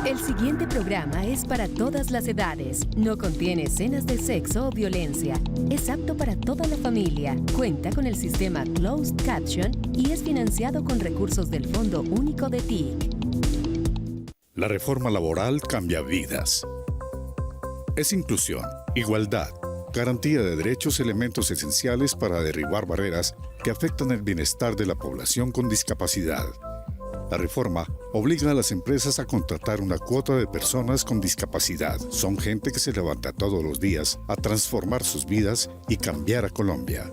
El siguiente programa es para todas las edades. No contiene escenas de sexo o violencia. Es apto para toda la familia. Cuenta con el sistema Closed Caption y es financiado con recursos del Fondo Único de TIC. La reforma laboral cambia vidas. Es inclusión, igualdad, garantía de derechos, elementos esenciales para derribar barreras que afectan el bienestar de la población con discapacidad. La reforma obliga a las empresas a contratar una cuota de personas con discapacidad. Son gente que se levanta todos los días a transformar sus vidas y cambiar a Colombia.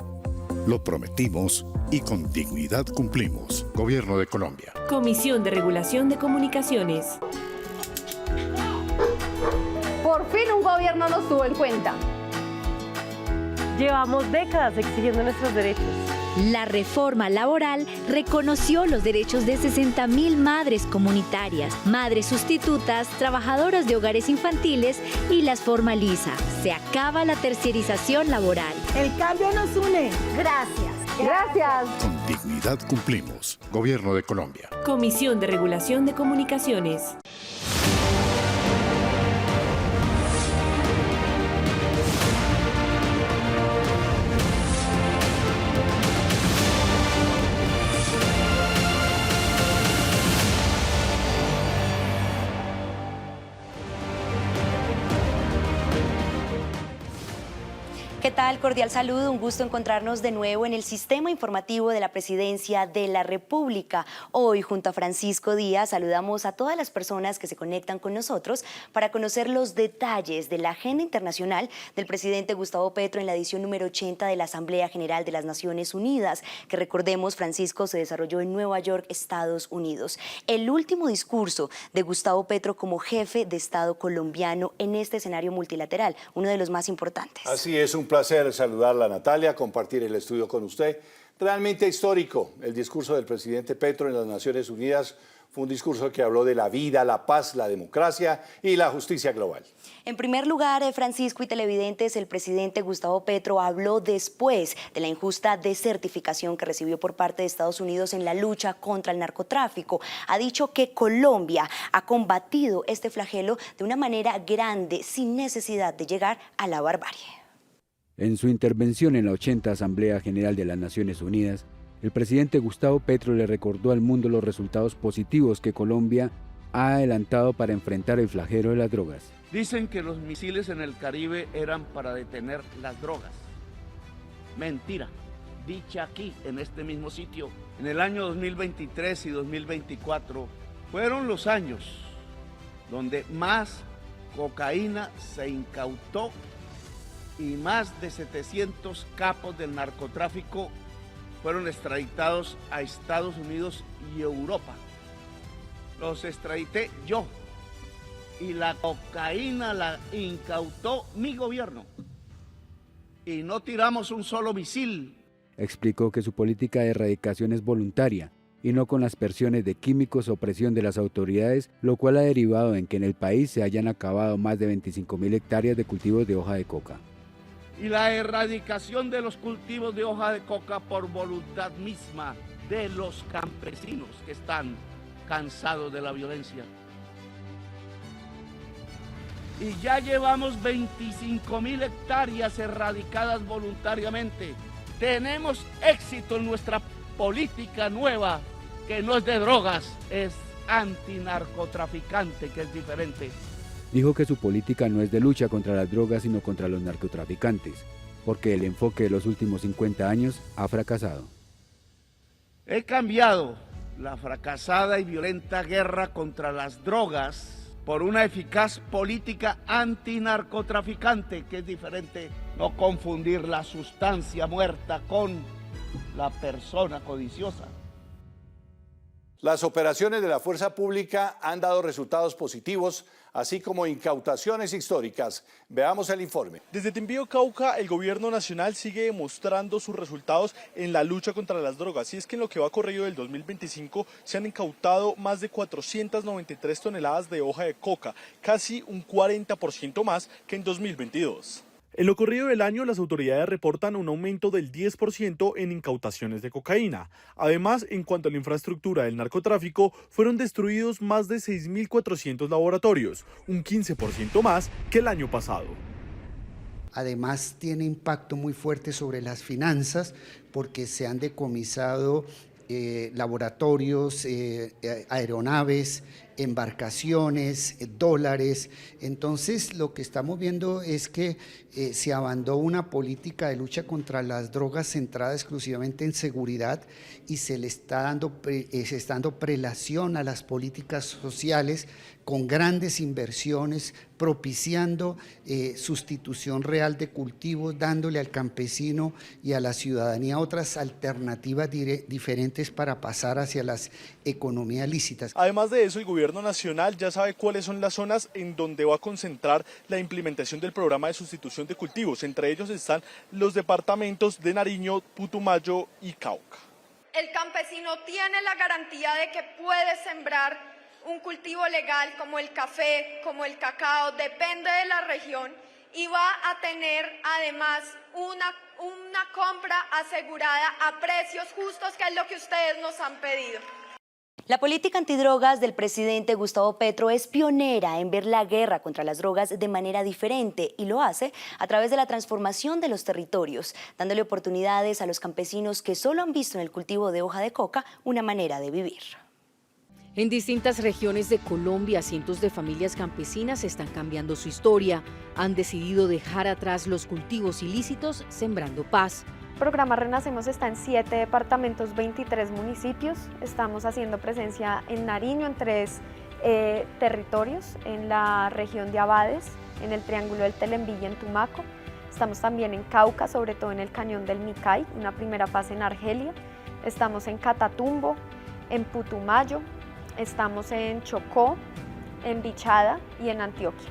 Lo prometimos y con dignidad cumplimos. Gobierno de Colombia. Comisión de Regulación de Comunicaciones. Por fin un gobierno nos tuvo en cuenta. Llevamos décadas exigiendo nuestros derechos. La reforma laboral reconoció los derechos de 60.000 madres comunitarias, madres sustitutas, trabajadoras de hogares infantiles y las formaliza. Se acaba la terciarización laboral. El cambio nos une. Gracias. Gracias. Con dignidad cumplimos. Gobierno de Colombia. Comisión de Regulación de Comunicaciones. ¿Qué tal? Cordial saludo, un gusto encontrarnos de nuevo en el sistema informativo de la Presidencia de la República. Hoy, junto a Francisco Díaz, saludamos a todas las personas que se conectan con nosotros para conocer los detalles de la agenda internacional del presidente Gustavo Petro en la edición número 80 de la Asamblea General de las Naciones Unidas, que recordemos, Francisco, se desarrolló en Nueva York, Estados Unidos. El último discurso de Gustavo Petro como jefe de Estado colombiano en este escenario multilateral, uno de los más importantes. Así es, un placer saludarla, Natalia, compartir el estudio con usted. Realmente histórico el discurso del presidente Petro en las Naciones Unidas. Fue un discurso que habló de la vida, la paz, la democracia y la justicia global. En primer lugar, Francisco y televidentes, el presidente Gustavo Petro habló después de la injusta desertificación que recibió por parte de Estados Unidos en la lucha contra el narcotráfico. Ha dicho que Colombia ha combatido este flagelo de una manera grande, sin necesidad de llegar a la barbarie. En su intervención en la 80 Asamblea General de las Naciones Unidas, el presidente Gustavo Petro le recordó al mundo los resultados positivos que Colombia ha adelantado para enfrentar el flagelo de las drogas. Dicen que los misiles en el Caribe eran para detener las drogas. Mentira, dicha aquí, en este mismo sitio. En el año 2023 y 2024 fueron los años donde más cocaína se incautó y más de 700 capos del narcotráfico fueron extraditados a Estados Unidos y Europa. Los extradité yo y la cocaína la incautó mi gobierno. Y no tiramos un solo misil. Explicó que su política de erradicación es voluntaria y no con aspersiones de químicos o presión de las autoridades, lo cual ha derivado en que en el país se hayan acabado más de 25.000 hectáreas de cultivos de hoja de coca. Y la erradicación de los cultivos de hoja de coca por voluntad misma de los campesinos que están cansados de la violencia. Y ya llevamos 25.000 hectáreas erradicadas voluntariamente. Tenemos éxito en nuestra política nueva, que no es de drogas, es antinarcotraficante, que es diferente. Dijo que su política no es de lucha contra las drogas, sino contra los narcotraficantes, porque el enfoque de los últimos 50 años ha fracasado. He cambiado la fracasada y violenta guerra contra las drogas por una eficaz política antinarcotraficante, que es diferente. No confundir la sustancia muerta con la persona codiciosa. Las operaciones de la fuerza pública han dado resultados positivos, así como incautaciones históricas. Veamos el informe. Desde Timbío, Cauca, el gobierno nacional sigue demostrando sus resultados en la lucha contra las drogas. Y es que en lo que va corrido del 2025 se han incautado más de 493 toneladas de hoja de coca, casi un 40% más que en 2022. En lo corrido del año, las autoridades reportan un aumento del 10% en incautaciones de cocaína. Además, en cuanto a la infraestructura del narcotráfico, fueron destruidos más de 6.400 laboratorios, un 15% más que el año pasado. Además, tiene impacto muy fuerte sobre las finanzas porque se han decomisado laboratorios, aeronaves, embarcaciones, dólares. Entonces, lo que estamos viendo es que se abandonó una política de lucha contra las drogas centrada exclusivamente en seguridad y se está dando prelación a las políticas sociales con grandes inversiones, propiciando sustitución real de cultivos, dándole al campesino y a la ciudadanía otras alternativas diferentes para pasar hacia las economías lícitas. Además de eso, el gobierno nacional ya sabe cuáles son las zonas en donde va a concentrar la implementación del programa de sustitución de cultivos. Entre ellos están los departamentos de Nariño, Putumayo y Cauca. El campesino tiene la garantía de que puede sembrar un cultivo legal como el café, como el cacao, depende de la región, y va a tener además una compra asegurada a precios justos, que es lo que ustedes nos han pedido. La política antidrogas del presidente Gustavo Petro es pionera en ver la guerra contra las drogas de manera diferente y lo hace a través de la transformación de los territorios, dándole oportunidades a los campesinos que solo han visto en el cultivo de hoja de coca una manera de vivir. En distintas regiones de Colombia, cientos de familias campesinas están cambiando su historia. Han decidido dejar atrás los cultivos ilícitos, sembrando paz. El programa Renacemos está en 7 departamentos, 23 municipios. Estamos haciendo presencia en Nariño, en 3 territorios, en la región de Abades, en el Triángulo del Telembí y en Tumaco. Estamos también en Cauca, sobre todo en el Cañón del Micay, una primera fase en Argelia. Estamos en Catatumbo, en Putumayo, estamos en Chocó, en Bichada y en Antioquia.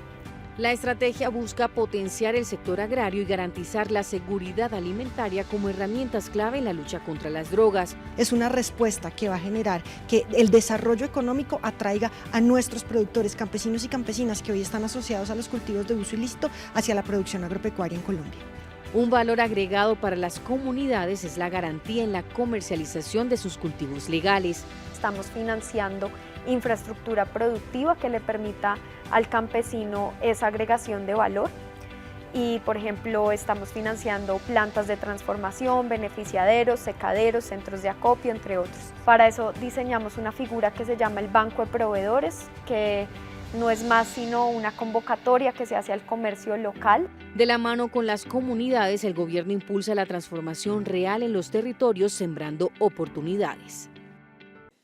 La estrategia busca potenciar el sector agrario y garantizar la seguridad alimentaria como herramientas clave en la lucha contra las drogas. Es una respuesta que va a generar que el desarrollo económico atraiga a nuestros productores, campesinos y campesinas que hoy están asociados a los cultivos de uso ilícito hacia la producción agropecuaria en Colombia. Un valor agregado para las comunidades es la garantía en la comercialización de sus cultivos legales. Estamos financiando infraestructura productiva que le permita al campesino esa agregación de valor y, por ejemplo, estamos financiando plantas de transformación, beneficiaderos, secaderos, centros de acopio, entre otros. Para eso diseñamos una figura que se llama el Banco de Proveedores, que no es más sino una convocatoria que se hace al comercio local. De la mano con las comunidades, el gobierno impulsa la transformación real en los territorios, sembrando oportunidades.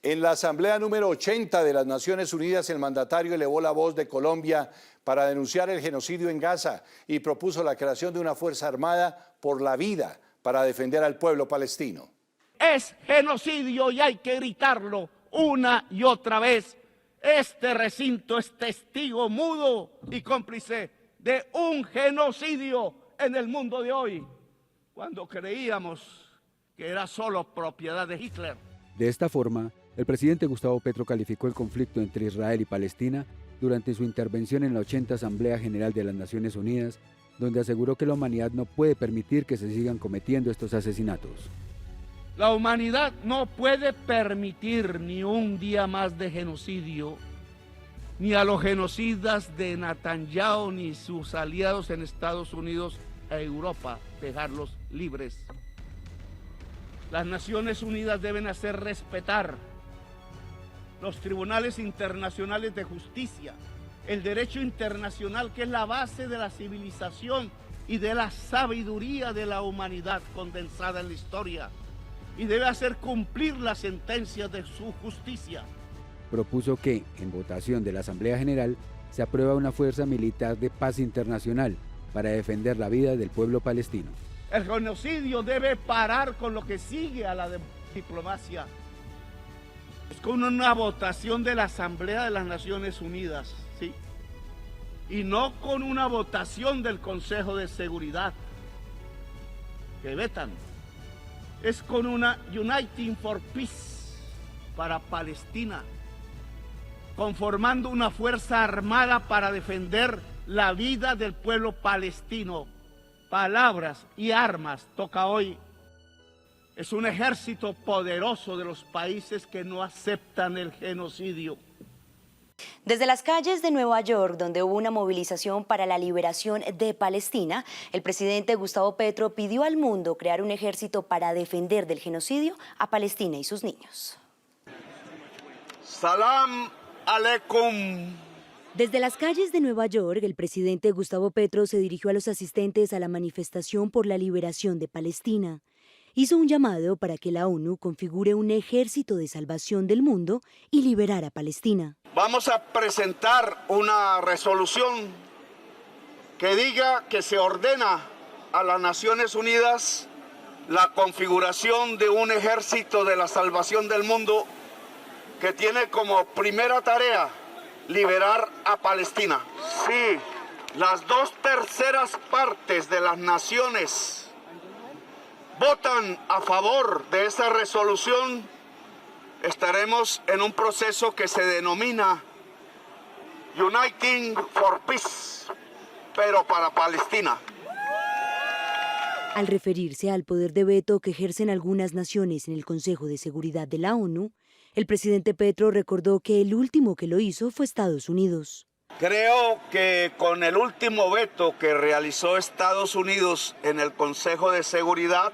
En la Asamblea número 80 de las Naciones Unidas, el mandatario elevó la voz de Colombia para denunciar el genocidio en Gaza y propuso la creación de una fuerza armada por la vida para defender al pueblo palestino. Es genocidio y hay que gritarlo una y otra vez. Este recinto es testigo mudo y cómplice de un genocidio en el mundo de hoy, cuando creíamos que era solo propiedad de Hitler. De esta forma, el presidente Gustavo Petro calificó el conflicto entre Israel y Palestina durante su intervención en la 80 Asamblea General de las Naciones Unidas, donde aseguró que la humanidad no puede permitir que se sigan cometiendo estos asesinatos. La humanidad no puede permitir ni un día más de genocidio, ni a los genocidas de Netanyahu ni sus aliados en Estados Unidos e Europa, dejarlos libres. Las Naciones Unidas deben hacer respetar los tribunales internacionales de justicia, el derecho internacional, que es la base de la civilización y de la sabiduría de la humanidad condensada en la historia, y debe hacer cumplir las sentencias de su justicia. Propuso que, en votación de la Asamblea General, se aprueba una fuerza militar de paz internacional para defender la vida del pueblo palestino. El genocidio debe parar con lo que sigue a la diplomacia. Es con una votación de la Asamblea de las Naciones Unidas, ¿sí? Y no con una votación del Consejo de Seguridad, que vetan. Es con una Uniting for Peace para Palestina, conformando una fuerza armada para defender la vida del pueblo palestino palabras y armas toca hoy es un ejército poderoso de los países que no aceptan el genocidio. Desde las calles de Nueva York, donde hubo una movilización para la liberación de Palestina, el presidente Gustavo Petro pidió al mundo crear un ejército para defender del genocidio a Palestina y sus niños. Salam aleikum. Desde las calles de Nueva York, el presidente Gustavo Petro se dirigió a los asistentes a la manifestación por la liberación de Palestina. Hizo un llamado para que la ONU configure un ejército de salvación del mundo y liberar a Palestina. Vamos a presentar una resolución que diga que se ordena a las Naciones Unidas la configuración de un ejército de la salvación del mundo que tiene como primera tarea liberar a Palestina. Sí, las 2/3 partes de las naciones votan a favor de esa resolución, estaremos en un proceso que se denomina Uniting for Peace, pero para Palestina. Al referirse al poder de veto que ejercen algunas naciones en el Consejo de Seguridad de la ONU, el presidente Petro recordó que el último que lo hizo fue Estados Unidos. Creo que con el último veto que realizó Estados Unidos en el Consejo de Seguridad,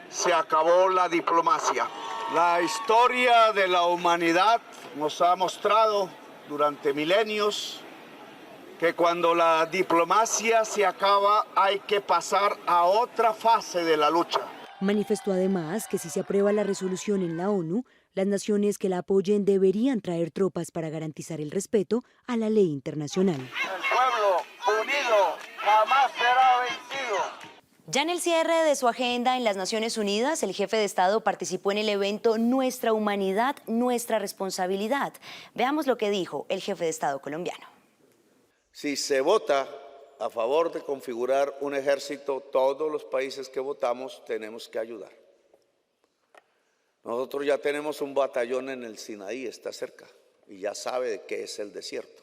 se acabó la diplomacia. La historia de la humanidad nos ha mostrado durante milenios que cuando la diplomacia se acaba hay que pasar a otra fase de la lucha. Manifestó además que si se aprueba la resolución en la ONU, las naciones que la apoyen deberían traer tropas para garantizar el respeto a la ley internacional. El pueblo unido jamás será vencido. Ya en el cierre de su agenda en las Naciones Unidas, el jefe de Estado participó en el evento Nuestra Humanidad, Nuestra Responsabilidad. Veamos lo que dijo el jefe de Estado colombiano. Si se vota a favor de configurar un ejército, todos los países que votamos tenemos que ayudar. Nosotros ya tenemos un batallón en el Sinaí, está cerca, y ya sabe de qué es el desierto.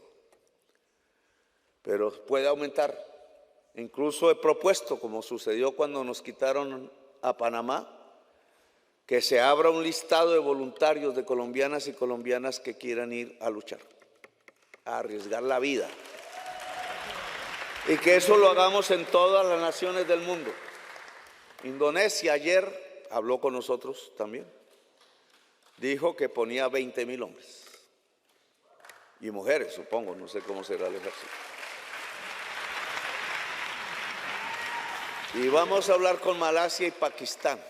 Pero puede aumentar. Incluso he propuesto, como sucedió cuando nos quitaron a Panamá, que se abra un listado de voluntarios de colombianas y colombianas que quieran ir a luchar, a arriesgar la vida. Y que eso lo hagamos en todas las naciones del mundo. Indonesia ayer habló con nosotros también. Dijo que ponía 20,000 hombres. Y mujeres, supongo, no sé cómo será el ejército. Y vamos a hablar con Malasia y Pakistán.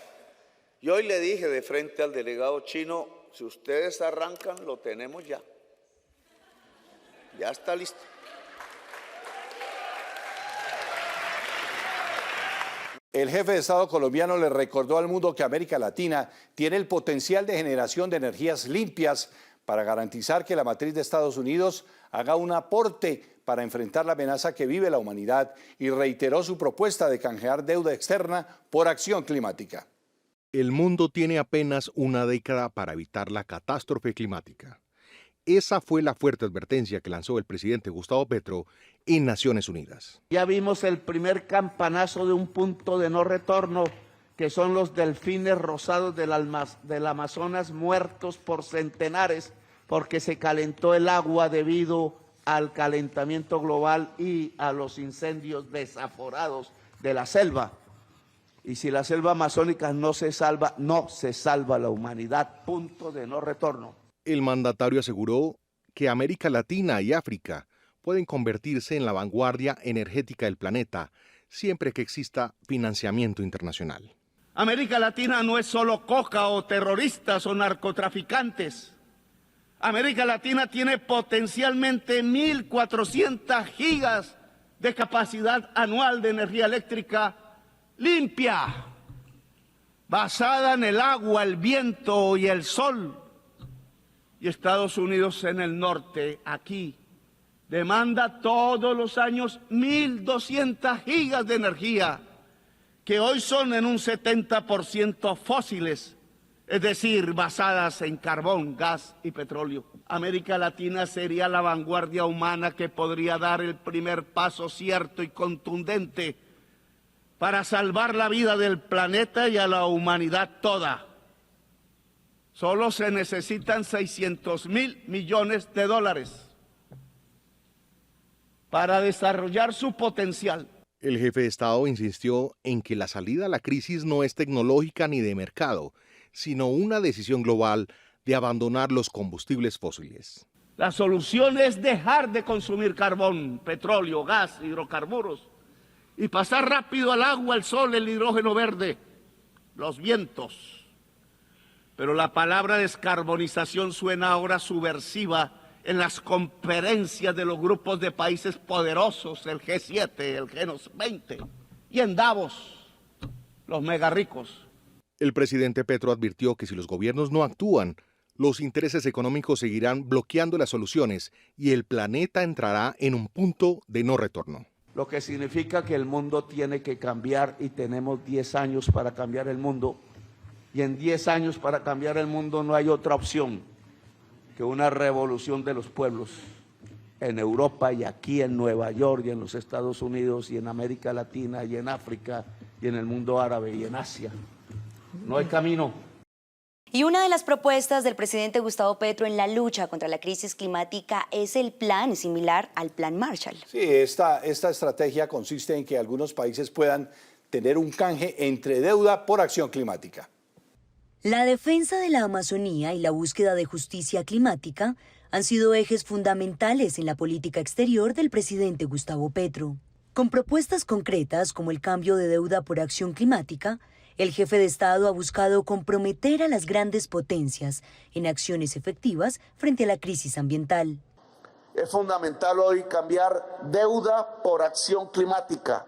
Y hoy le dije de frente al delegado chino, si ustedes arrancan, lo tenemos ya. Ya está listo. El jefe de Estado colombiano le recordó al mundo que América Latina tiene el potencial de generación de energías limpias para garantizar que la matriz de Estados Unidos haga un aporte para enfrentar la amenaza que vive la humanidad y reiteró su propuesta de canjear deuda externa por acción climática. El mundo tiene apenas una década para evitar la catástrofe climática. Esa fue la fuerte advertencia que lanzó el presidente Gustavo Petro en Naciones Unidas. Ya vimos el primer campanazo de un punto de no retorno, que son los delfines rosados del Amazonas muertos por centenares porque se calentó el agua debido al calentamiento global y a los incendios desaforados de la selva. Y si la selva amazónica no se salva la humanidad. Punto de no retorno. El mandatario aseguró que América Latina y África pueden convertirse en la vanguardia energética del planeta siempre que exista financiamiento internacional. América Latina no es solo coca o terroristas o narcotraficantes. América Latina tiene potencialmente 1.400 gigas de capacidad anual de energía eléctrica limpia, basada en el agua, el viento y el sol. Y Estados Unidos en el norte, aquí, demanda todos los años 1.200 gigas de energía, que hoy son en un 70% fósiles, es decir, basadas en carbón, gas y petróleo. América Latina sería la vanguardia humana que podría dar el primer paso cierto y contundente para salvar la vida del planeta y a la humanidad toda. Solo se necesitan 600.000 millones de dólares para desarrollar su potencial. El jefe de Estado insistió en que la salida a la crisis no es tecnológica ni de mercado, sino una decisión global de abandonar los combustibles fósiles. La solución es dejar de consumir carbón, petróleo, gas, hidrocarburos y pasar rápido al agua, el sol, el hidrógeno verde, los vientos. Pero la palabra descarbonización suena ahora subversiva en las conferencias de los grupos de países poderosos, el G7, el G20 y en Davos, los megarricos. El presidente Petro advirtió que si los gobiernos no actúan, los intereses económicos seguirán bloqueando las soluciones y el planeta entrará en un punto de no retorno. Lo que significa que el mundo tiene que cambiar y tenemos 10 años para cambiar el mundo. Y en 10 años para cambiar el mundo no hay otra opción que una revolución de los pueblos en Europa y aquí en Nueva York y en los Estados Unidos y en América Latina y en África y en el mundo árabe y en Asia. No hay camino. Y una de las propuestas del presidente Gustavo Petro en la lucha contra la crisis climática es el plan similar al Plan Marshall. Sí, esta estrategia consiste en que algunos países puedan tener un canje entre deuda por acción climática. La defensa de la Amazonía y la búsqueda de justicia climática han sido ejes fundamentales en la política exterior del presidente Gustavo Petro. Con propuestas concretas como el cambio de deuda por acción climática, el jefe de Estado ha buscado comprometer a las grandes potencias en acciones efectivas frente a la crisis ambiental. Es fundamental hoy cambiar deuda por acción climática.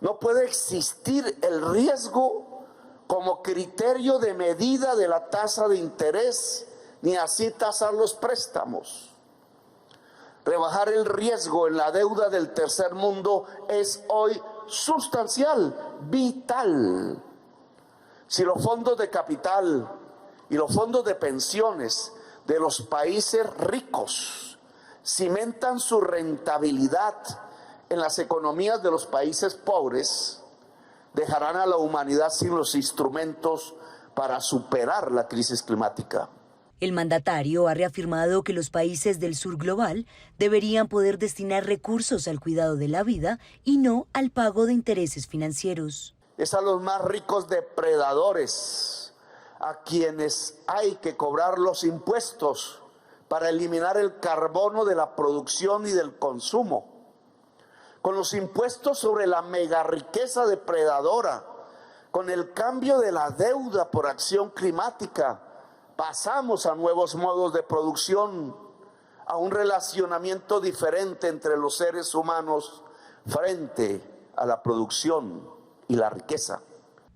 No puede existir el riesgo como criterio de medida de la tasa de interés, ni así tasar los préstamos. Rebajar el riesgo en la deuda del tercer mundo es hoy sustancial, vital. Si los fondos de capital y los fondos de pensiones de los países ricos cimentan su rentabilidad en las economías de los países pobres, dejarán a la humanidad sin los instrumentos para superar la crisis climática. El mandatario ha reafirmado que los países del sur global deberían poder destinar recursos al cuidado de la vida y no al pago de intereses financieros. Es a los más ricos depredadores a quienes hay que cobrar los impuestos para eliminar el carbono de la producción y del consumo. Con los impuestos sobre la megarriqueza depredadora, con el cambio de la deuda por acción climática, pasamos a nuevos modos de producción, a un relacionamiento diferente entre los seres humanos frente a la producción y la riqueza.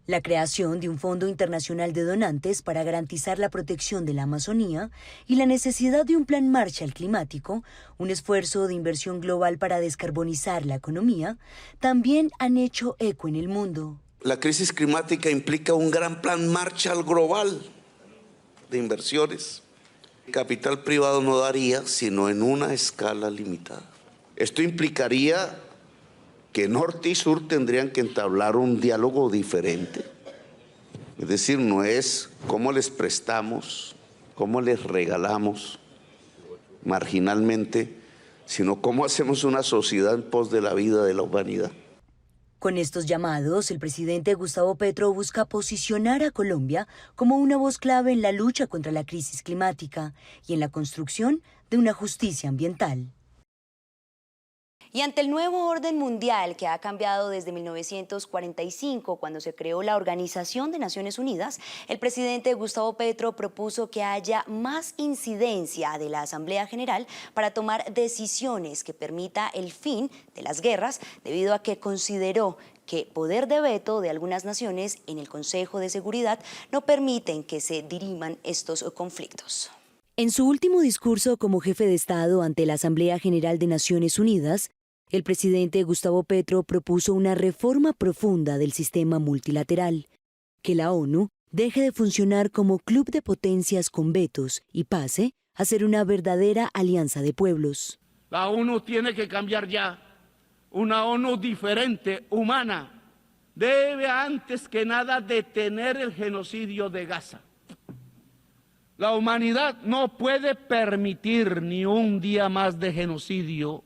La creación de un Fondo Internacional de Donantes para garantizar la protección de la Amazonía y la necesidad de un Plan Marshall climático, un esfuerzo de inversión global para descarbonizar la economía, también han hecho eco en el mundo. La crisis climática implica un gran Plan Marshall global de inversiones. El capital privado no daría, sino en una escala limitada. Esto implicaría que norte y sur tendrían que entablar un diálogo diferente. Es decir, no es cómo les prestamos, cómo les regalamos marginalmente, sino cómo hacemos una sociedad en pos de la vida de la humanidad. Con estos llamados, el presidente Gustavo Petro busca posicionar a Colombia como una voz clave en la lucha contra la crisis climática y en la construcción de una justicia ambiental. Y ante el nuevo orden mundial que ha cambiado desde 1945, cuando se creó la Organización de Naciones Unidas, el presidente Gustavo Petro propuso que haya más incidencia de la Asamblea General para tomar decisiones que permita el fin de las guerras, debido a que consideró que poder de veto de algunas naciones en el Consejo de Seguridad no permiten que se diriman estos conflictos. En su último discurso como jefe de Estado ante la Asamblea General de Naciones Unidas, el presidente Gustavo Petro propuso una reforma profunda del sistema multilateral, que la ONU deje de funcionar como club de potencias con vetos y pase a ser una verdadera alianza de pueblos. La ONU tiene que cambiar ya, una ONU diferente, humana, debe antes que nada detener el genocidio de Gaza. La humanidad no puede permitir ni un día más de genocidio,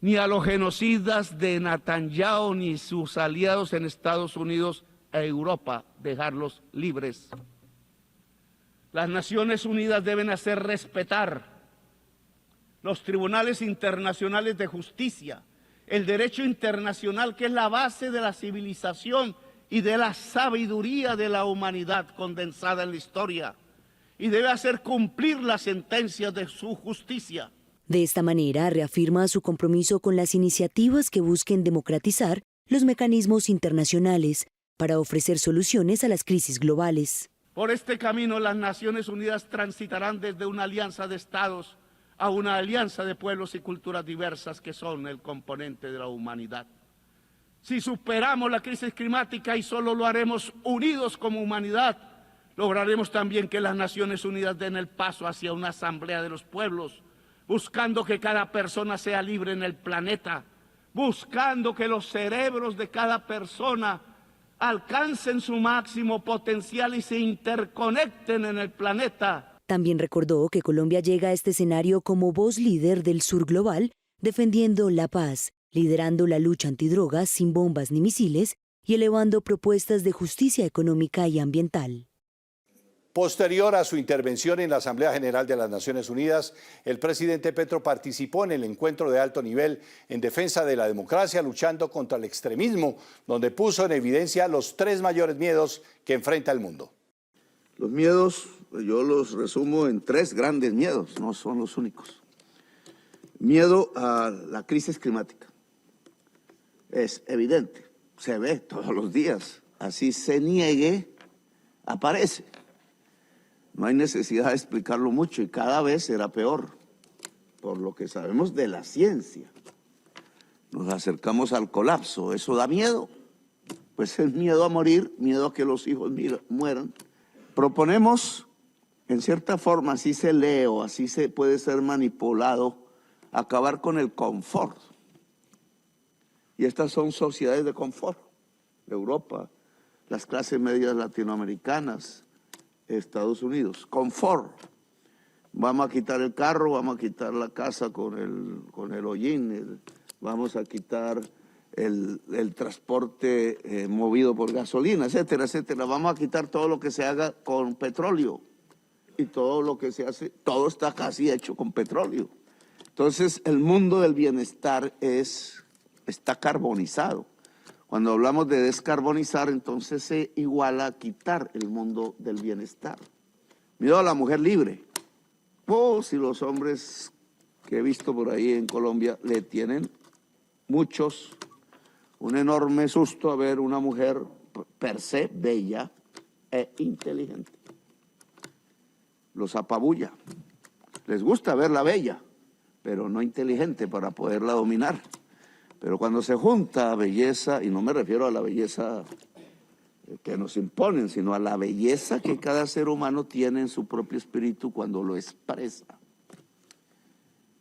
ni a los genocidas de Netanyahu ni sus aliados en Estados Unidos e Europa dejarlos libres. Las Naciones Unidas deben hacer respetar los tribunales internacionales de justicia, el derecho internacional, que es la base de la civilización y de la sabiduría de la humanidad condensada en la historia, y debe hacer cumplir las sentencias de su justicia. De esta manera, reafirma su compromiso con las iniciativas que busquen democratizar los mecanismos internacionales para ofrecer soluciones a las crisis globales. Por este camino, las Naciones Unidas transitarán desde una alianza de estados a una alianza de pueblos y culturas diversas que son el componente de la humanidad. Si superamos la crisis climática, y solo lo haremos unidos como humanidad, lograremos también que las Naciones Unidas den el paso hacia una asamblea de los pueblos, buscando que cada persona sea libre en el planeta, buscando que los cerebros de cada persona alcancen su máximo potencial y se interconecten en el planeta. También recordó que Colombia llega a este escenario como voz líder del sur global, defendiendo la paz, liderando la lucha antidrogas sin bombas ni misiles y elevando propuestas de justicia económica y ambiental. Posterior a su intervención en la Asamblea General de las Naciones Unidas, el presidente Petro participó en el encuentro de alto nivel en defensa de la democracia, luchando contra el extremismo, donde puso en evidencia los 3 mayores miedos que enfrenta el mundo. Los miedos, yo los resumo en 3 grandes miedos, no son los únicos. Miedo a la crisis climática. Es evidente, se ve todos los días. Así se niegue, aparece. No hay necesidad de explicarlo mucho y cada vez será peor, por lo que sabemos de la ciencia. Nos acercamos al colapso, ¿eso da miedo? Pues es miedo a morir, miedo a que los hijos mueran. Proponemos, en cierta forma, así se lee o así se puede ser manipulado, acabar con el confort. Y estas son sociedades de confort. Europa, las clases medias latinoamericanas, Estados Unidos. Confort. Vamos a quitar el carro, vamos a quitar la casa con el hollín, vamos a quitar el transporte movido por gasolina, etcétera, etcétera. Vamos a quitar todo lo que se haga con petróleo. Y todo lo que se hace, todo está casi hecho con petróleo. Entonces, el mundo del bienestar está carbonizado. Cuando hablamos de descarbonizar, entonces se iguala a quitar el mundo del bienestar. Miedo a la mujer libre. Oh, si los hombres que he visto por ahí en Colombia le tienen muchos un enorme susto a ver una mujer per se bella e inteligente. Los apabulla. Les gusta verla bella, pero no inteligente para poderla dominar. Pero cuando se junta belleza, y no me refiero a la belleza que nos imponen, sino a la belleza que cada ser humano tiene en su propio espíritu cuando lo expresa,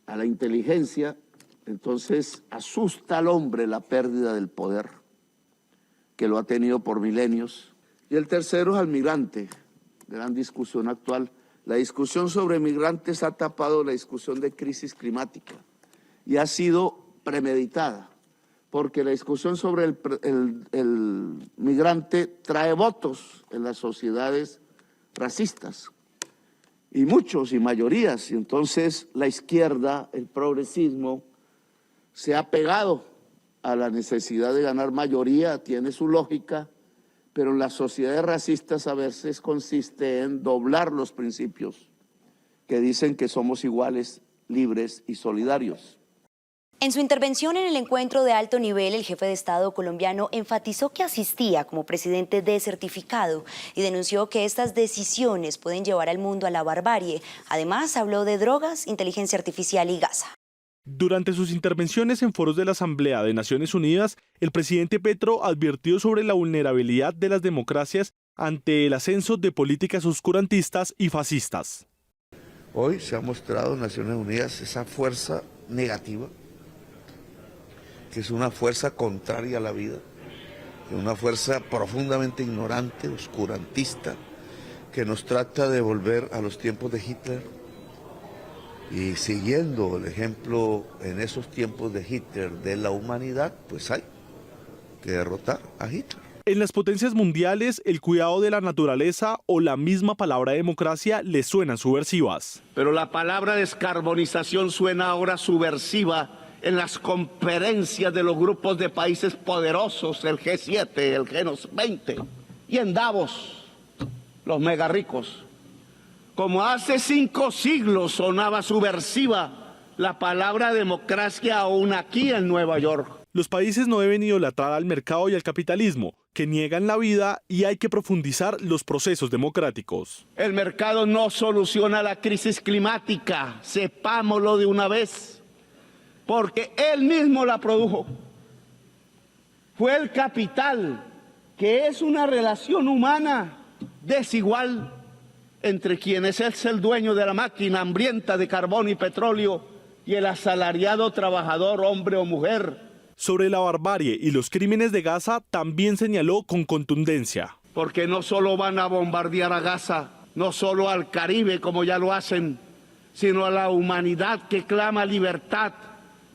a la inteligencia, entonces asusta al hombre la pérdida del poder que lo ha tenido por milenios. Y el tercero es al migrante, gran discusión actual. La discusión sobre migrantes ha tapado la discusión de crisis climática y ha sido premeditada, porque la discusión sobre el migrante trae votos en las sociedades racistas, y muchos y mayorías, y entonces la izquierda, el progresismo, se ha pegado a la necesidad de ganar mayoría, tiene su lógica, pero las sociedades racistas a veces consiste en doblar los principios que dicen que somos iguales, libres y solidarios. En su intervención en el encuentro de alto nivel, el jefe de Estado colombiano enfatizó que asistía como presidente desertificado y denunció que estas decisiones pueden llevar al mundo a la barbarie. Además, habló de drogas, inteligencia artificial y Gaza. Durante sus intervenciones en foros de la Asamblea de Naciones Unidas, el presidente Petro advirtió sobre la vulnerabilidad de las democracias ante el ascenso de políticas oscurantistas y fascistas. Hoy se ha mostrado en Naciones Unidas esa fuerza negativa, que es una fuerza contraria a la vida, una fuerza profundamente ignorante, oscurantista, que nos trata de volver a los tiempos de Hitler. Y siguiendo el ejemplo en esos tiempos de Hitler de la humanidad, pues hay que derrotar a Hitler. En las potencias mundiales, el cuidado de la naturaleza o la misma palabra democracia les suenan subversivas. Pero la palabra descarbonización suena ahora subversiva en las conferencias de los grupos de países poderosos, el G7, el G20 y en Davos, los mega ricos. Como hace 5 siglos sonaba subversiva la palabra democracia aún aquí en Nueva York. Los países no deben idolatrar al mercado y al capitalismo, que niegan la vida, y hay que profundizar los procesos democráticos. El mercado no soluciona la crisis climática, sepámoslo de una vez, porque él mismo la produjo. Fue el capital, que es una relación humana desigual entre quien es el dueño de la máquina hambrienta de carbón y petróleo y el asalariado trabajador, hombre o mujer. Sobre la barbarie y los crímenes de Gaza también señaló con contundencia. Porque no solo van a bombardear a Gaza, no solo al Caribe como ya lo hacen, sino a la humanidad que clama libertad.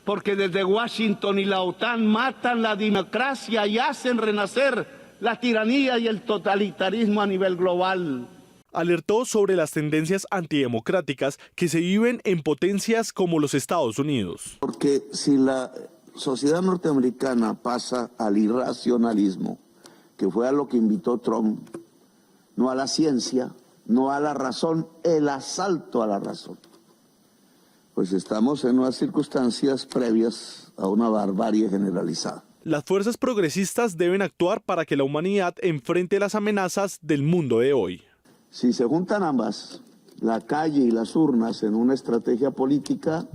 Porque desde Washington y la OTAN matan la democracia y hacen renacer la tiranía y el totalitarismo a nivel global. Alertó sobre las tendencias antidemocráticas que se viven en potencias como los Estados Unidos. Porque si la sociedad norteamericana pasa al irracionalismo, que fue a lo que invitó Trump, no a la ciencia, no a la razón, el asalto a la razón, pues estamos en unas circunstancias previas a una barbarie generalizada. Las fuerzas progresistas deben actuar para que la humanidad enfrente las amenazas del mundo de hoy. Si se juntan ambas, la calle y las urnas, en una estrategia política,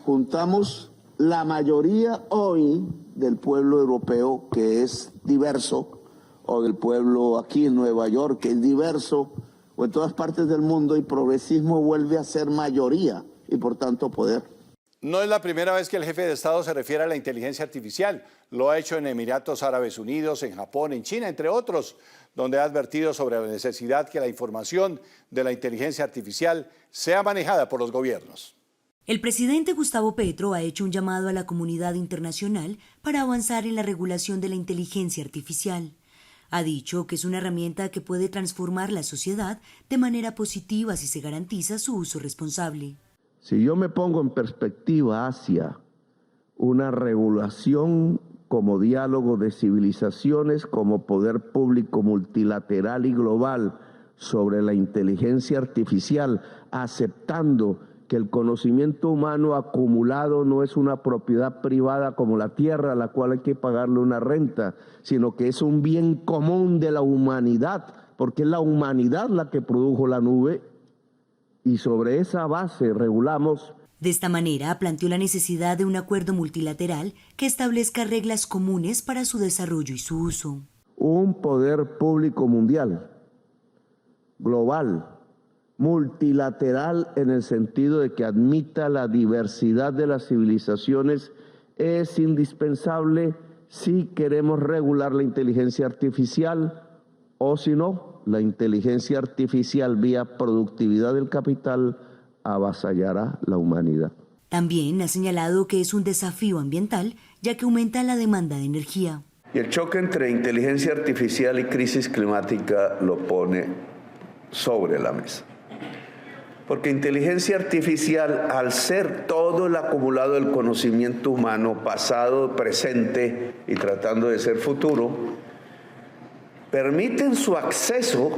juntamos la mayoría hoy del pueblo europeo, que es diverso, o del pueblo aquí en Nueva York, que es diverso, o en todas partes del mundo, y progresismo vuelve a ser mayoría y por tanto poder. No es la primera vez que el jefe de Estado se refiere a la inteligencia artificial. Lo ha hecho en Emiratos Árabes Unidos, en Japón, en China, entre otros, donde ha advertido sobre la necesidad que la información de la inteligencia artificial sea manejada por los gobiernos. El presidente Gustavo Petro ha hecho un llamado a la comunidad internacional para avanzar en la regulación de la inteligencia artificial. Ha dicho que es una herramienta que puede transformar la sociedad de manera positiva si se garantiza su uso responsable. Si yo me pongo en perspectiva hacia una regulación como diálogo de civilizaciones, como poder público multilateral y global sobre la inteligencia artificial, aceptando que el conocimiento humano acumulado no es una propiedad privada como la tierra a la cual hay que pagarle una renta, sino que es un bien común de la humanidad, porque es la humanidad la que produjo la nube, y sobre esa base regulamos. De esta manera, planteó la necesidad de un acuerdo multilateral que establezca reglas comunes para su desarrollo y su uso. Un poder público mundial, global, multilateral en el sentido de que admita la diversidad de las civilizaciones, es indispensable si queremos regular la inteligencia artificial, o si no, la inteligencia artificial vía productividad del capital avasallará la humanidad. También ha señalado que es un desafío ambiental, ya que aumenta la demanda de energía. Y el choque entre inteligencia artificial y crisis climática lo pone sobre la mesa. Porque inteligencia artificial, al ser todo el acumulado del conocimiento humano, pasado, presente y tratando de ser futuro, permiten su acceso,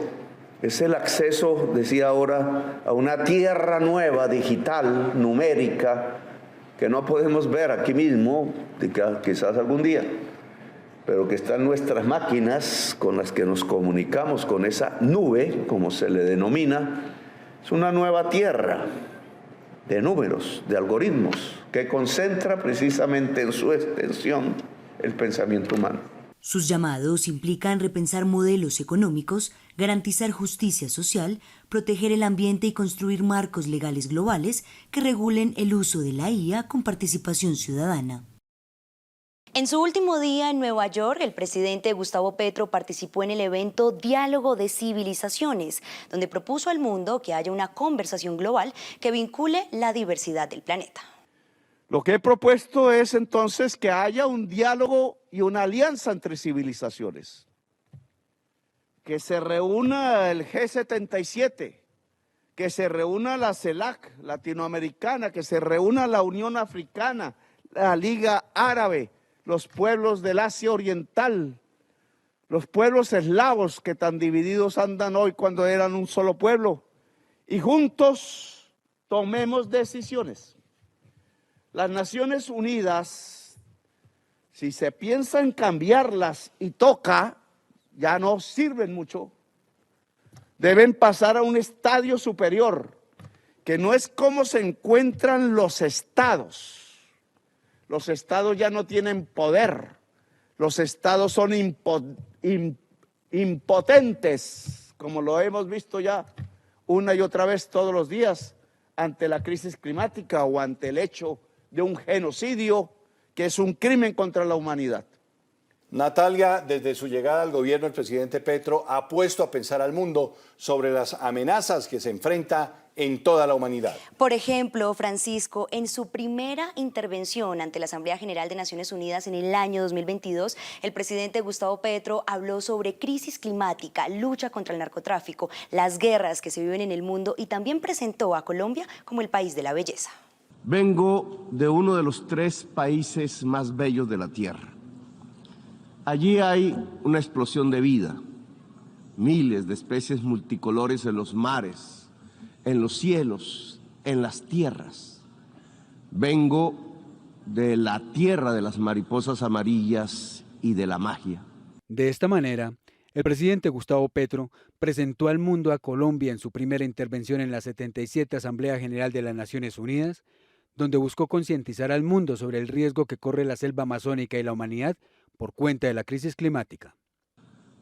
es el acceso, decía ahora, a una tierra nueva, digital, numérica, que no podemos ver aquí mismo, quizás algún día, pero que está en nuestras máquinas con las que nos comunicamos, con esa nube, como se le denomina. Es una nueva tierra de números, de algoritmos, que concentra precisamente en su extensión el pensamiento humano. Sus llamados implican repensar modelos económicos, garantizar justicia social, proteger el ambiente y construir marcos legales globales que regulen el uso de la IA con participación ciudadana. En su último día en Nueva York, el presidente Gustavo Petro participó en el evento Diálogo de Civilizaciones, donde propuso al mundo que haya una conversación global que vincule la diversidad del planeta. Lo que he propuesto es entonces que haya un diálogo y una alianza entre civilizaciones, que se reúna el G77, que se reúna la CELAC latinoamericana, que se reúna la Unión Africana, la Liga Árabe, los pueblos del Asia Oriental, los pueblos eslavos que tan divididos andan hoy cuando eran un solo pueblo, y juntos tomemos decisiones. Las Naciones Unidas, si se piensa en cambiarlas y toca, ya no sirven mucho. Deben pasar a un estadio superior, que no es cómo se encuentran los estados. Los estados ya no tienen poder. Los estados son impotentes, como lo hemos visto ya una y otra vez todos los días, ante la crisis climática o ante el hecho de un genocidio que es un crimen contra la humanidad. Natalia, desde su llegada al gobierno, el presidente Petro ha puesto a pensar al mundo sobre las amenazas que se enfrenta en toda la humanidad. Por ejemplo, Francisco, en su primera intervención ante la Asamblea General de Naciones Unidas en el año 2022, el presidente Gustavo Petro habló sobre crisis climática, lucha contra el narcotráfico, las guerras que se viven en el mundo y también presentó a Colombia como el país de la belleza. Vengo de uno de los 3 países más bellos de la Tierra. Allí hay una explosión de vida, miles de especies multicolores en los mares, en los cielos, en las tierras. Vengo de la tierra de las mariposas amarillas y de la magia. De esta manera, el presidente Gustavo Petro presentó al mundo a Colombia en su primera intervención en la 77 Asamblea General de las Naciones Unidas, donde buscó concientizar al mundo sobre el riesgo que corre la selva amazónica y la humanidad por cuenta de la crisis climática.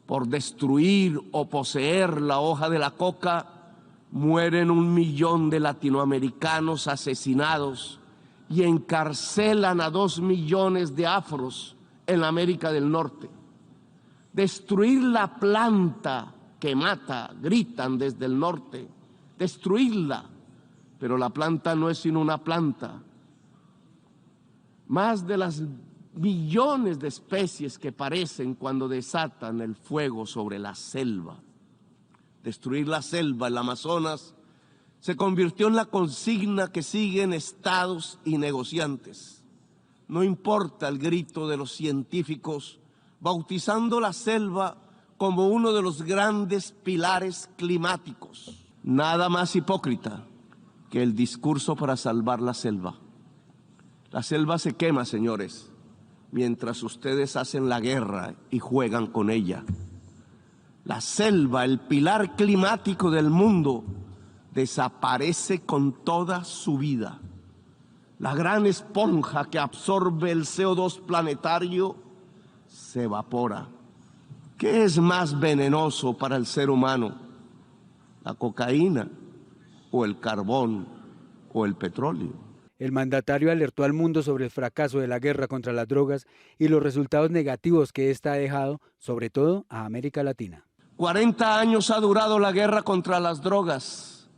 Por destruir o poseer la hoja de la coca, mueren 1 millón de latinoamericanos asesinados y encarcelan a 2 millones de afros en América del Norte. Destruir la planta que mata, gritan desde el norte, destruirla, pero la planta no es sino una planta. Más de las millones de especies que parecen cuando desatan el fuego sobre la selva. Destruir la selva, el Amazonas, se convirtió en la consigna que siguen estados y negociantes. No importa el grito de los científicos, bautizando la selva como uno de los grandes pilares climáticos. Nada más hipócrita que el discurso para salvar la selva. La selva se quema, señores, mientras ustedes hacen la guerra y juegan con ella. La selva, el pilar climático del mundo, desaparece con toda su vida. La gran esponja que absorbe el CO2 planetario se evapora. ¿Qué es más venenoso para el ser humano? ¿La cocaína o el carbón o el petróleo? El mandatario alertó al mundo sobre el fracaso de la guerra contra las drogas y los resultados negativos que ésta ha dejado, sobre todo a América Latina. 40 años ha durado la guerra contra las drogas.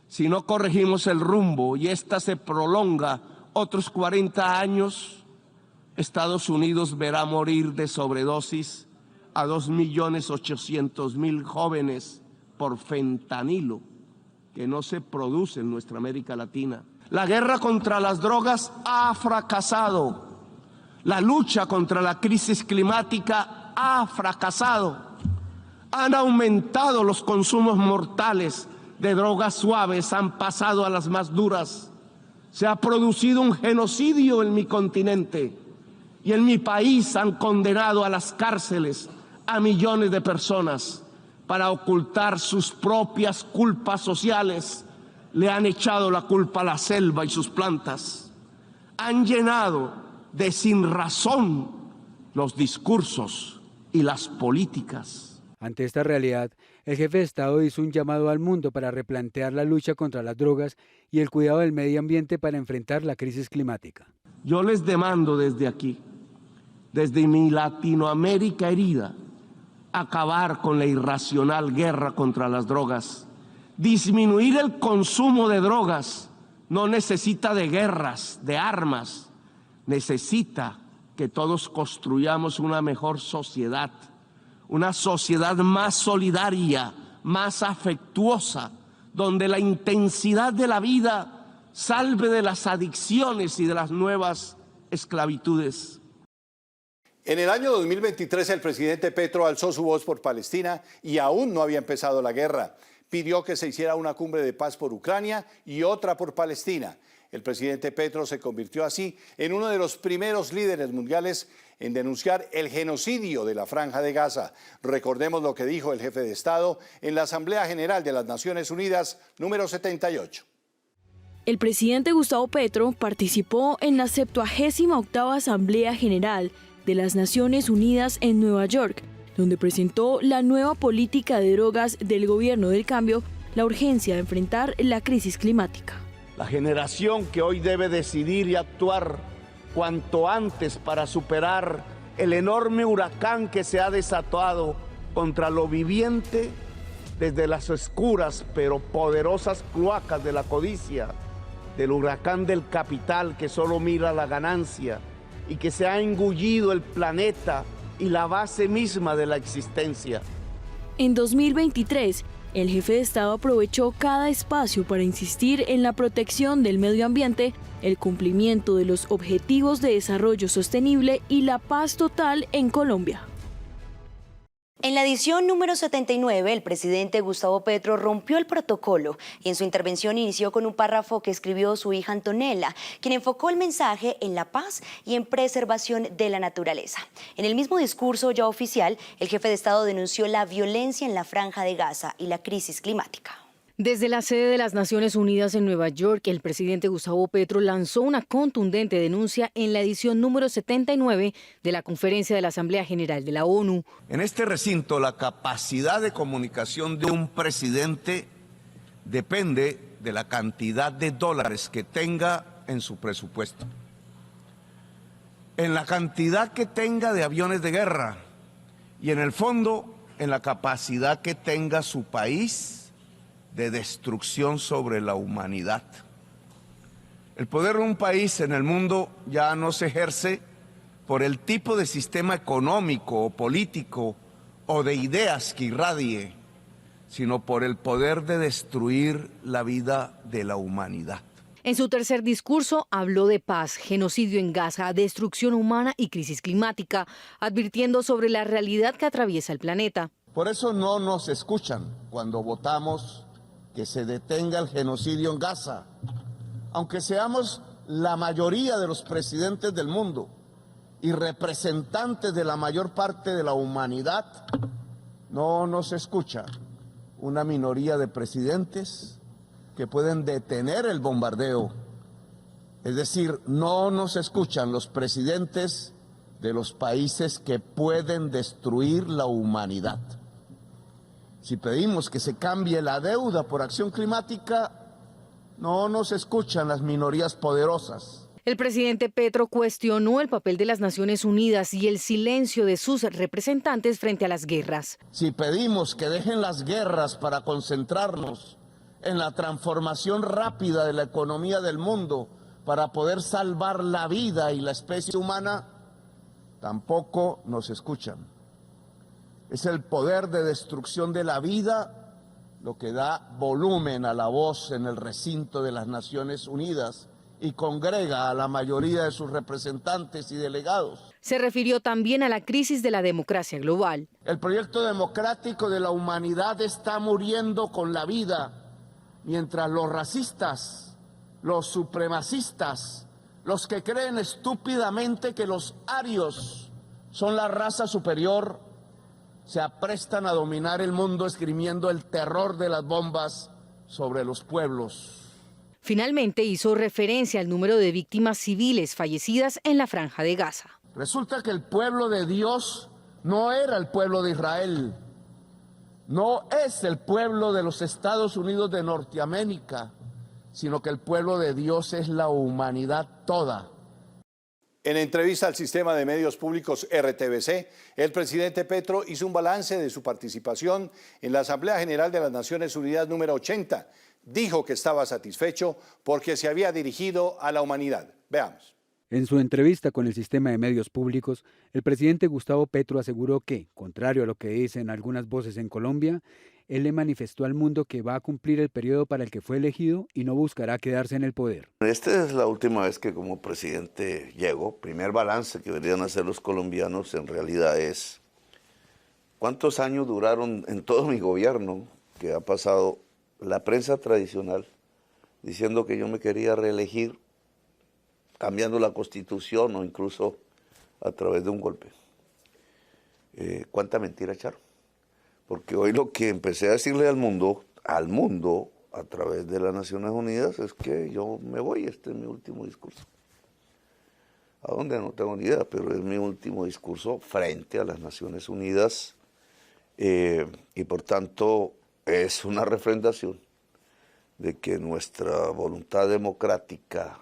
Si no corregimos el rumbo y esta se prolonga otros 40 años, Estados Unidos verá morir de sobredosis a 2.800.000 jóvenes por fentanilo, que no se produce en nuestra América Latina. La guerra contra las drogas ha fracasado. La lucha contra la crisis climática ha fracasado. Han aumentado los consumos mortales de drogas suaves, han pasado a las más duras. Se ha producido un genocidio en mi continente y en mi país han condenado a las cárceles a millones de personas para ocultar sus propias culpas sociales. Le han echado la culpa a la selva y sus plantas. Han llenado de sinrazón los discursos y las políticas. Ante esta realidad, el jefe de Estado hizo un llamado al mundo para replantear la lucha contra las drogas y el cuidado del medio ambiente para enfrentar la crisis climática. Yo les demando desde aquí desde mi Latinoamérica herida, acabar con la irracional guerra contra las drogas. Disminuir el consumo de drogas no necesita de guerras, de armas, necesita que todos construyamos una mejor sociedad, una sociedad más solidaria, más afectuosa, donde la intensidad de la vida salve de las adicciones y de las nuevas esclavitudes. En el año 2023 el presidente Petro alzó su voz por Palestina y aún no había empezado la guerra. Pidió que se hiciera una cumbre de paz por Ucrania y otra por Palestina. El presidente Petro se convirtió así en uno de los primeros líderes mundiales en denunciar el genocidio de la Franja de Gaza. Recordemos lo que dijo el jefe de Estado en la Asamblea General de las Naciones Unidas número 78. El presidente Gustavo Petro participó en la 78ª Asamblea General de las Naciones Unidas en Nueva York, donde presentó la nueva política de drogas del gobierno del cambio, la urgencia de enfrentar la crisis climática. La generación que hoy debe decidir y actuar cuanto antes para superar el enorme huracán que se ha desatado contra lo viviente desde las oscuras pero poderosas cloacas de la codicia, del huracán del capital que solo mira la ganancia y que se ha engullido el planeta y la base misma de la existencia. En 2023, el jefe de Estado aprovechó cada espacio para insistir en la protección del medio ambiente, el cumplimiento de los objetivos de desarrollo sostenible y la paz total en Colombia. En la edición número 79, el presidente Gustavo Petro rompió el protocolo y en su intervención inició con un párrafo que escribió su hija Antonella, quien enfocó el mensaje en la paz y en preservación de la naturaleza. En el mismo discurso ya oficial, el jefe de Estado denunció la violencia en la Franja de Gaza y la crisis climática. Desde la sede de las Naciones Unidas en Nueva York, el presidente Gustavo Petro lanzó una contundente denuncia en la edición número 79 de la Conferencia de la Asamblea General de la ONU. En este recinto, la capacidad de comunicación de un presidente depende de la cantidad de dólares que tenga en su presupuesto, en la cantidad que tenga de aviones de guerra y, en el fondo, en la capacidad que tenga su país de destrucción sobre la humanidad. El poder de un país en el mundo ya no se ejerce por el tipo de sistema económico o político o de ideas que irradie, sino por el poder de destruir la vida de la humanidad. En su tercer discurso habló de paz, genocidio en Gaza, destrucción humana y crisis climática, advirtiendo sobre la realidad que atraviesa el planeta. Por eso no nos escuchan cuando votamos que se detenga el genocidio en Gaza, aunque seamos la mayoría de los presidentes del mundo y representantes de la mayor parte de la humanidad, no nos escucha una minoría de presidentes que pueden detener el bombardeo. Es decir, no nos escuchan los presidentes de los países que pueden destruir la humanidad. Si pedimos que se cambie la deuda por acción climática, no nos escuchan las minorías poderosas. El presidente Petro cuestionó el papel de las Naciones Unidas y el silencio de sus representantes frente a las guerras. Si pedimos que dejen las guerras para concentrarnos en la transformación rápida de la economía del mundo para poder salvar la vida y la especie humana, tampoco nos escuchan. Es el poder de destrucción de la vida lo que da volumen a la voz en el recinto de las Naciones Unidas y congrega a la mayoría de sus representantes y delegados. Se refirió también a la crisis de la democracia global. El proyecto democrático de la humanidad está muriendo con la vida, mientras los racistas, los supremacistas, los que creen estúpidamente que los arios son la raza superior, se aprestan a dominar el mundo esgrimiendo el terror de las bombas sobre los pueblos. Finalmente hizo referencia al número de víctimas civiles fallecidas en la Franja de Gaza. Resulta que el pueblo de Dios no era el pueblo de Israel, no es el pueblo de los Estados Unidos de Norteamérica, sino que el pueblo de Dios es la humanidad toda. En entrevista al sistema de medios públicos RTBC, el presidente Petro hizo un balance de su participación en la Asamblea General de las Naciones Unidas número 80. Dijo que estaba satisfecho porque se había dirigido a la humanidad. Veamos. En su entrevista con el sistema de medios públicos, el presidente Gustavo Petro aseguró que, contrario a lo que dicen algunas voces en Colombia, él le manifestó al mundo que va a cumplir el periodo para el que fue elegido y no buscará quedarse en el poder. Esta es la última vez que como presidente llego. Primer balance que deberían hacer los colombianos en realidad es cuántos años duraron en todo mi gobierno, que ha pasado la prensa tradicional diciendo que yo me quería reelegir, cambiando la Constitución o incluso a través de un golpe. ¿Cuánta mentira echaron? Porque hoy lo que empecé a decirle al mundo, a través de las Naciones Unidas, es que yo me voy, este es mi último discurso. ¿A dónde? No tengo ni idea, pero es mi último discurso frente a las Naciones Unidas y por tanto es una refrendación de que nuestra voluntad democrática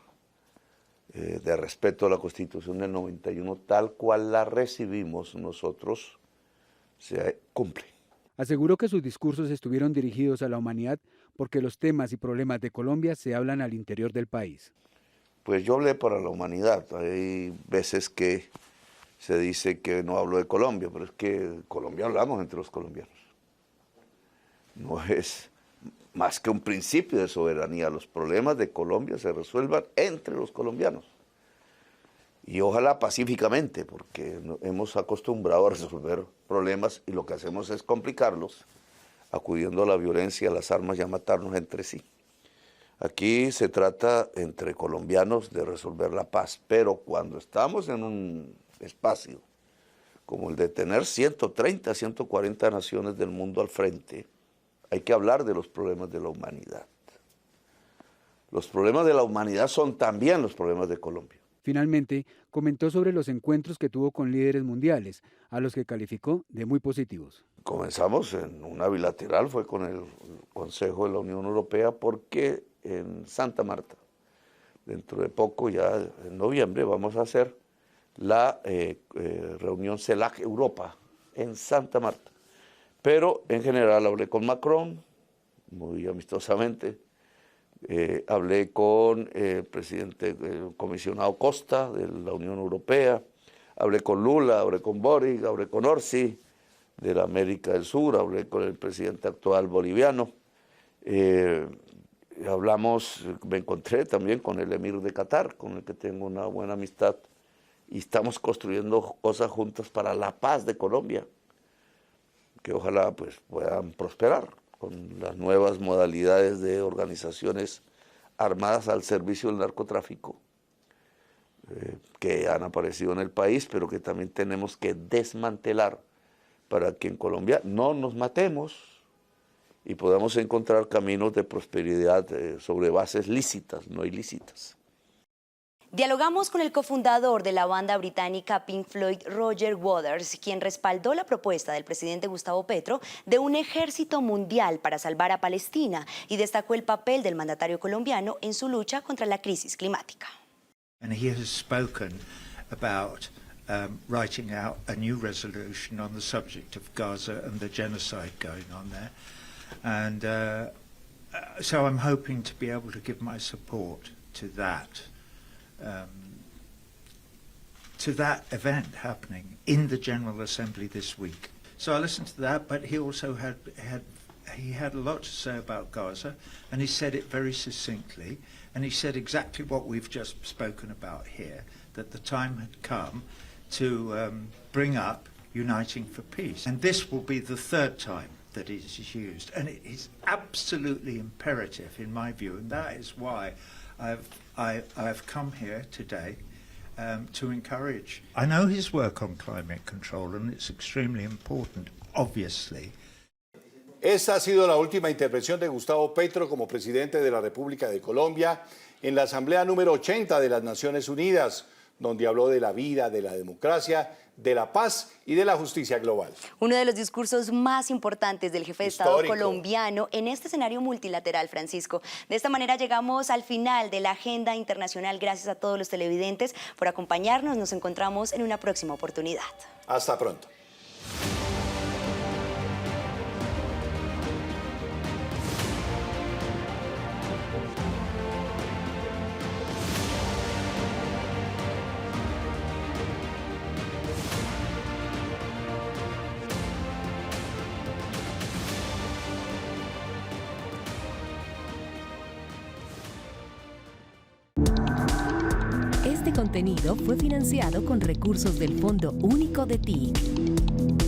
de respeto a la Constitución del 91, tal cual la recibimos nosotros, se cumple. Aseguró que sus discursos estuvieron dirigidos a la humanidad porque los temas y problemas de Colombia se hablan al interior del país. Pues yo hablé para la humanidad. Hay veces que se dice que no hablo de Colombia, pero es que Colombia hablamos entre los colombianos. No es más que un principio de soberanía. Los problemas de Colombia se resuelvan entre los colombianos. Y ojalá pacíficamente, porque hemos acostumbrado a resolver problemas y lo que hacemos es complicarlos, acudiendo a la violencia, a las armas y a matarnos entre sí. Aquí se trata entre colombianos de resolver la paz, pero cuando estamos en un espacio como el de tener 130, 140 naciones del mundo al frente, hay que hablar de los problemas de la humanidad. Los problemas de la humanidad son también los problemas de Colombia. Finalmente, comentó sobre los encuentros que tuvo con líderes mundiales, a los que calificó de muy positivos. Comenzamos en una bilateral, fue con el Consejo de la Unión Europea, porque en Santa Marta, dentro de poco, ya en noviembre, vamos a hacer la reunión CELAC Europa en Santa Marta. Pero en general hablé con Macron, muy amistosamente. Hablé con el presidente, el comisionado Costa de la Unión Europea, hablé con Lula, hablé con Boric, hablé con Orsi de la América del Sur, hablé con el presidente actual boliviano, me encontré también con el emir de Qatar, con el que tengo una buena amistad, y estamos construyendo cosas juntas para la paz de Colombia, que ojalá pues puedan prosperar con las nuevas modalidades de organizaciones armadas al servicio del narcotráfico que han aparecido en el país, pero que también tenemos que desmantelar para que en Colombia no nos matemos y podamos encontrar caminos de prosperidad sobre bases lícitas, no ilícitas. Dialogamos con el cofundador de la banda británica Pink Floyd, Roger Waters, quien respaldó la propuesta del presidente Gustavo Petro de un ejército mundial para salvar a Palestina y destacó el papel del mandatario colombiano en su lucha contra la crisis climática. And he has spoken about writing out a new resolution on the subject of Gaza and the genocide going on there. And so I'm hoping to be able to give my support to that event happening in the General Assembly this week. So I listened to that, but he also had a lot to say about Gaza, and he said it very succinctly, and he said exactly what we've just spoken about here, that the time had come to bring up Uniting for Peace. And this will be the third time that it is used, and it is absolutely imperative in my view, and that is why I've come here today to encourage. I know his work on climate control, and it's extremely important, obviously. Esta ha sido la última intervención de Gustavo Petro como presidente de la República de Colombia en la Asamblea número 80 de las Naciones Unidas. donde habló de la vida, de la democracia, de la paz y de la justicia global. Uno de los discursos más importantes del jefe de Estado Histórico. colombiano en este escenario multilateral, Francisco. De esta manera llegamos al final de la agenda internacional. Gracias a todos los televidentes por acompañarnos. Nos encontramos en una próxima oportunidad. Hasta pronto. Este contenido fue financiado con recursos del Fondo Único de TIC.